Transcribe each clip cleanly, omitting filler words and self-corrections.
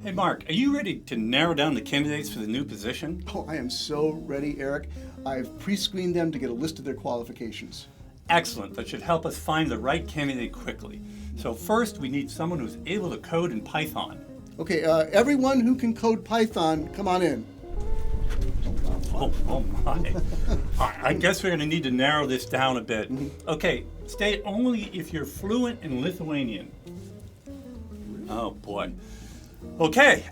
Hey Mark, are you ready to narrow down the candidates for the new position? Oh, I am so ready, Eric. I've pre-screened them to get a list of their qualifications. Excellent, that should help us find the right candidate quickly. So first, we need someone who's able to code in Python. Okay, everyone who can code Python, come on in. Oh my. All right, I guess we're going to need to narrow this down a bit. Okay, stay only if you're fluent in Lithuanian. Oh boy. Okay,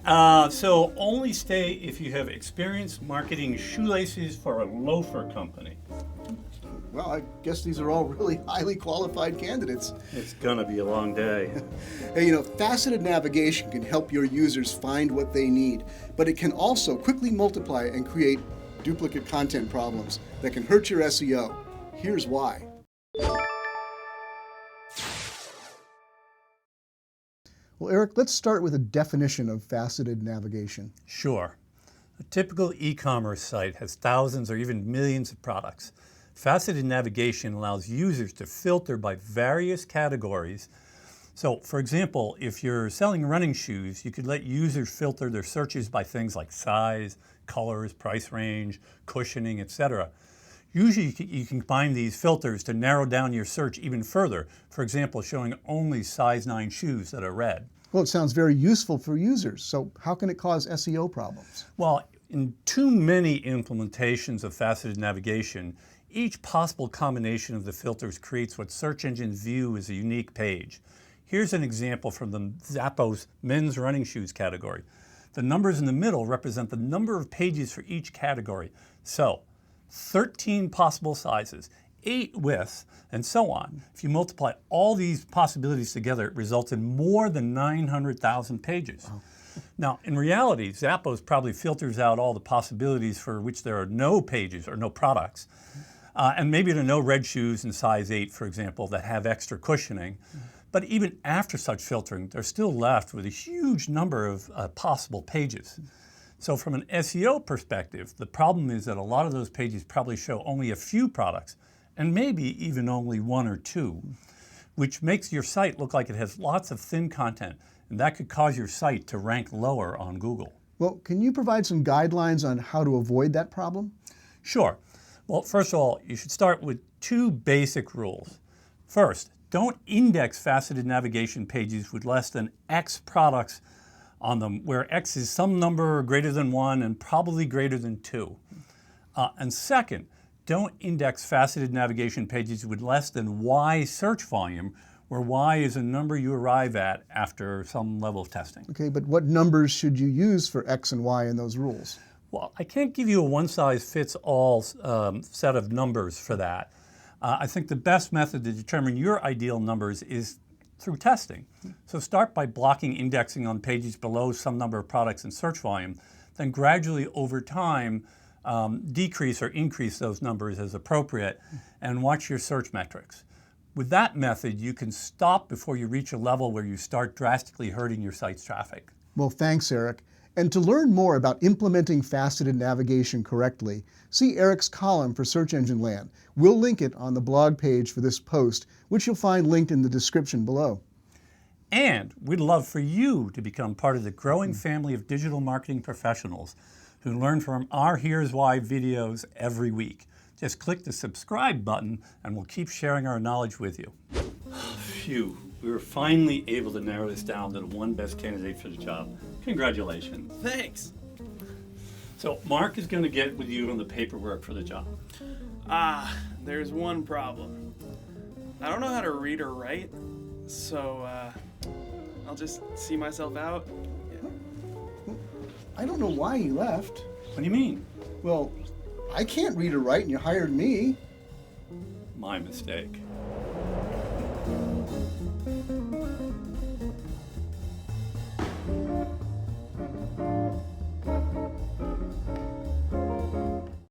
so only stay if you have experience marketing shoelaces for a loafer company. Well, I guess these are all really highly qualified candidates. It's gonna be a long day. Hey, faceted navigation can help your users find what they need, but it can also quickly multiply and create duplicate content problems that can hurt your SEO. Here's why. Well, Eric, let's start with a definition of faceted navigation. Sure. A typical e-commerce site has thousands or even millions of products. Faceted navigation allows users to filter by various categories. So, for example, if you're selling running shoes, you could let users filter their searches by things like size, colors, price range, cushioning, etc. Usually you can combine these filters to narrow down your search even further, for example, showing only size 9 shoes that are red. Well, it sounds very useful for users, so how can it cause SEO problems? Well, in too many implementations of faceted navigation, each possible combination of the filters creates what search engines view as a unique page. Here's an example from the Zappos men's running shoes category. The numbers in the middle represent the number of pages for each category. So, 13 possible sizes, 8 widths, and so on. If you multiply all these possibilities together, it results in more than 900,000 pages. Wow. Now, in reality, Zappos probably filters out all the possibilities for which there are no pages or no products. And maybe there are no red shoes in size 8, for example, that have extra cushioning. But even after such filtering, they're still left with a huge number of possible pages. So from an SEO perspective, the problem is that a lot of those pages probably show only a few products, and maybe even only 1 or 2, which makes your site look like it has lots of thin content, and that could cause your site to rank lower on Google. Well, can you provide some guidelines on how to avoid that problem? Sure. Well, first of all, you should start with 2 basic rules. First, don't index faceted navigation pages with less than X products on them, where X is some number greater than 1 and probably greater than 2. And second, don't index faceted navigation pages with less than Y search volume, where Y is a number you arrive at after some level of testing. Okay, but what numbers should you use for X and Y in those rules? Well, I can't give you a one-size-fits-all set of numbers for that. I think the best method to determine your ideal numbers is through testing. So start by blocking indexing on pages below some number of products in search volume, then gradually over time decrease or increase those numbers as appropriate, and watch your search metrics. With that method, you can stop before you reach a level where you start drastically hurting your site's traffic. Well, thanks, Eric. And to learn more about implementing faceted navigation correctly, see Eric's column for Search Engine Land. We'll link it on the blog page for this post, which you'll find linked in the description below. And we'd love for you to become part of the growing family of digital marketing professionals who learn from our Here's Why videos every week. Just click the subscribe button and we'll keep sharing our knowledge with you. Phew, we were finally able to narrow this down to the one best candidate for the job. Congratulations. Thanks. So Mark is going to get with you on the paperwork for the job. There's one problem. I don't know how to read or write, so I'll just see myself out. Yeah. I don't know why you left. What do you mean? Well, I can't read or write and you hired me. My mistake.